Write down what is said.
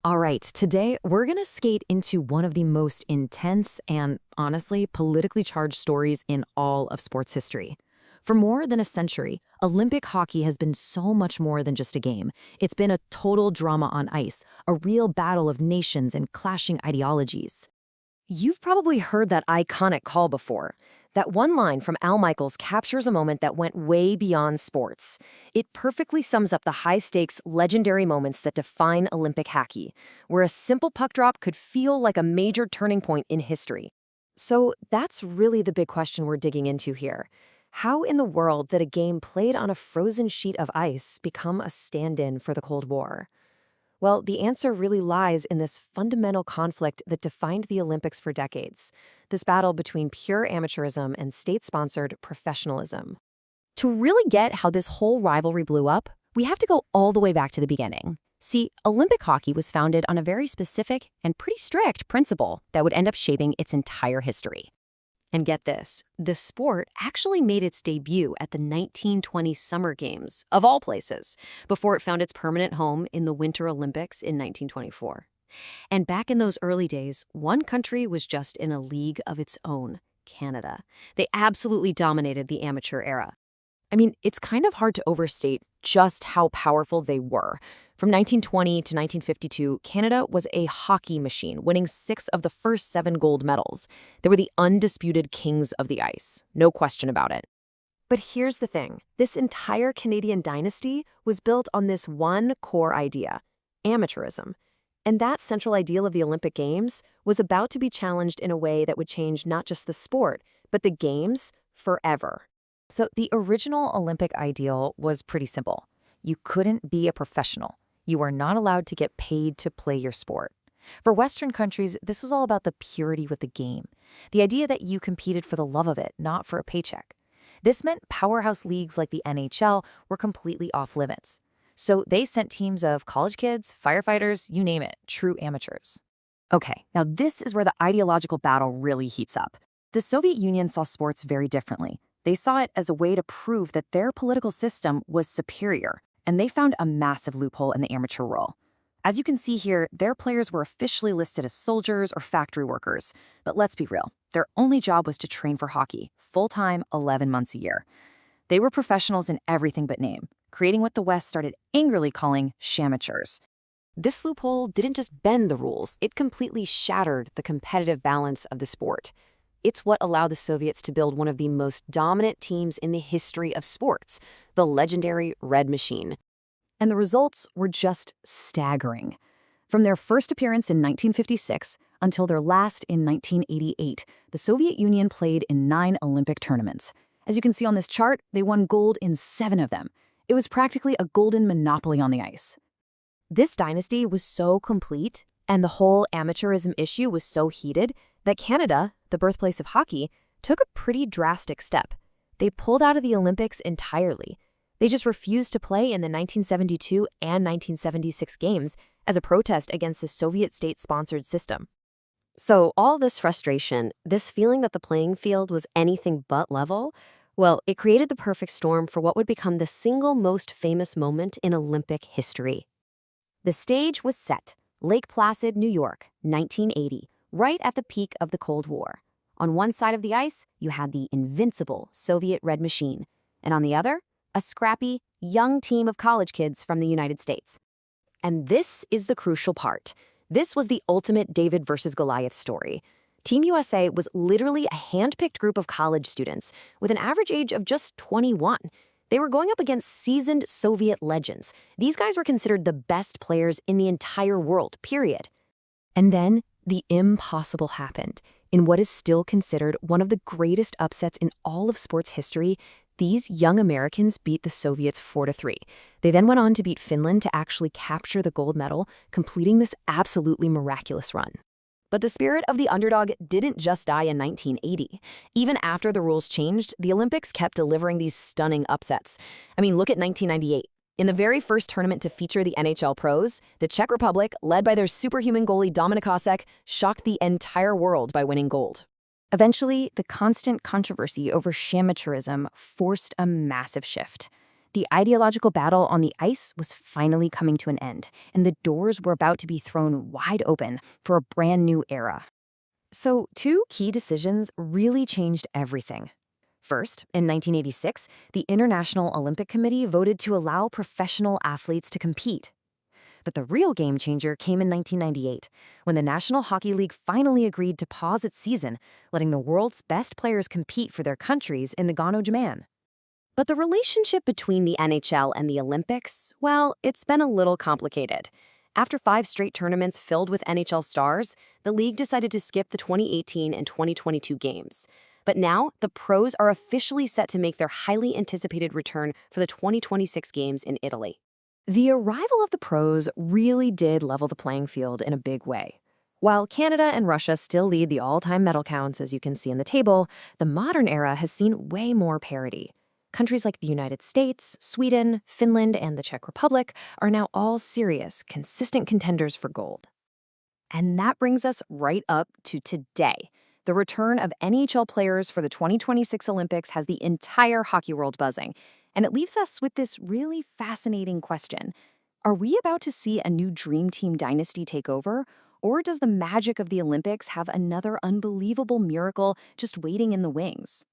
All right, today we're going to skate into one of the most intense and, honestly, politically charged stories in all of sports history. For more than a century, Olympic hockey has been so much more than just a game. It's been a total drama on ice, a real battle of nations and clashing ideologies. You've probably heard that iconic call before. That one line from Al Michaels captures a moment that went way beyond sports. It perfectly sums up the high-stakes, legendary moments that define Olympic hockey, where a simple puck drop could feel like a major turning point in history. So that's really the big question we're digging into here. How in the world did a game played on a frozen sheet of ice become a stand-in for the Cold War? Well, the answer really lies in this fundamental conflict that defined the Olympics for decades, this battle between pure amateurism and state-sponsored professionalism. To really get how this whole rivalry blew up, we have to go all the way back to the beginning. See, Olympic hockey was founded on a very specific and pretty strict principle that would end up shaping its entire history. And get this, the sport actually made its debut at the 1920 Summer Games, of all places, before it found its permanent home in the Winter Olympics in 1924. And back in those early days, one country was just in a league of its own, Canada. They absolutely dominated the amateur era. I mean, it's kind of hard to overstate just how powerful they were. From 1920 to 1952, Canada was a hockey machine, winning 6 of the first 7 gold medals. They were the undisputed kings of the ice, no question about it. But here's the thing. This entire Canadian dynasty was built on this one core idea, amateurism. And that central ideal of the Olympic Games was about to be challenged in a way that would change not just the sport, but the Games forever. So the original Olympic ideal was pretty simple. You couldn't be a professional. You were not allowed to get paid to play your sport. For Western countries, this was all about the purity with the game, the idea that you competed for the love of it, not for a paycheck. This meant powerhouse leagues like the NHL were completely off limits. So they sent teams of college kids, firefighters, you name it, true amateurs. Okay, now this is where the ideological battle really heats up. The Soviet Union saw sports very differently. They saw it as a way to prove that their political system was superior, and they found a massive loophole in the amateur role. As you can see here, their players were officially listed as soldiers or factory workers. But let's be real, their only job was to train for hockey, full-time, 11 months a year. They were professionals in everything but name, creating what the West started angrily calling shamateurs. This loophole didn't just bend the rules, it completely shattered the competitive balance of the sport. It's what allowed the Soviets to build one of the most dominant teams in the history of sports, the legendary Red Machine. And the results were just staggering. From their first appearance in 1956 until their last in 1988, the Soviet Union played in 9 Olympic tournaments. As you can see on this chart, they won gold in 7 of them. It was practically a golden monopoly on the ice. This dynasty was so complete, and the whole amateurism issue was so heated, that Canada, the birthplace of hockey, took a pretty drastic step. They pulled out of the Olympics entirely. They just refused to play in the 1972 and 1976 games as a protest against the Soviet state-sponsored system. So all this frustration, this feeling that the playing field was anything but level, well, it created the perfect storm for what would become the single most famous moment in Olympic history. The stage was set, Lake Placid, New York, 1980. Right at the peak of the Cold War. On one side of the ice, you had the invincible Soviet Red Machine, and on the other, a scrappy, young team of college kids from the United States. And this is the crucial part. This was the ultimate David versus Goliath story. Team USA was literally a hand-picked group of college students with an average age of just 21. They were going up against seasoned Soviet legends. These guys were considered the best players in the entire world, period. And then, the impossible happened. In what is still considered one of the greatest upsets in all of sports history, these young Americans beat the Soviets 4-3. They then went on to beat Finland to actually capture the gold medal, completing this absolutely miraculous run. But the spirit of the underdog didn't just die in 1980. Even after the rules changed, the Olympics kept delivering these stunning upsets. I mean, look at 1998. In the very first tournament to feature the NHL pros, the Czech Republic, led by their superhuman goalie Dominik Hasek, shocked the entire world by winning gold. Eventually, the constant controversy over shamateurism forced a massive shift. the ideological battle on the ice was finally coming to an end, and the doors were about to be thrown wide open for a brand new era. So, two key decisions really changed everything. First, in 1986, the International Olympic Committee voted to allow professional athletes to compete. But the real game changer came in 1998, when the National Hockey League finally agreed to pause its season, letting the world's best players compete for their countries in the Gano-Jaman. But the relationship between the NHL and the Olympics, well, it's been a little complicated. After 5 straight tournaments filled with NHL stars, the league decided to skip the 2018 and 2022 games. But now, the pros are officially set to make their highly anticipated return for the 2026 games in Italy. The arrival of the pros really did level the playing field in a big way. While Canada and Russia still lead the all-time medal counts, as you can see in the table, the modern era has seen way more parity. Countries like the United States, Sweden, Finland, and the Czech Republic are now all serious, consistent contenders for gold. And that brings us right up to today. The return of NHL players for the 2026 Olympics has the entire hockey world buzzing. And it leaves us with this really fascinating question. Are we about to see a new Dream Team dynasty take over? Or does the magic of the Olympics have another unbelievable miracle just waiting in the wings?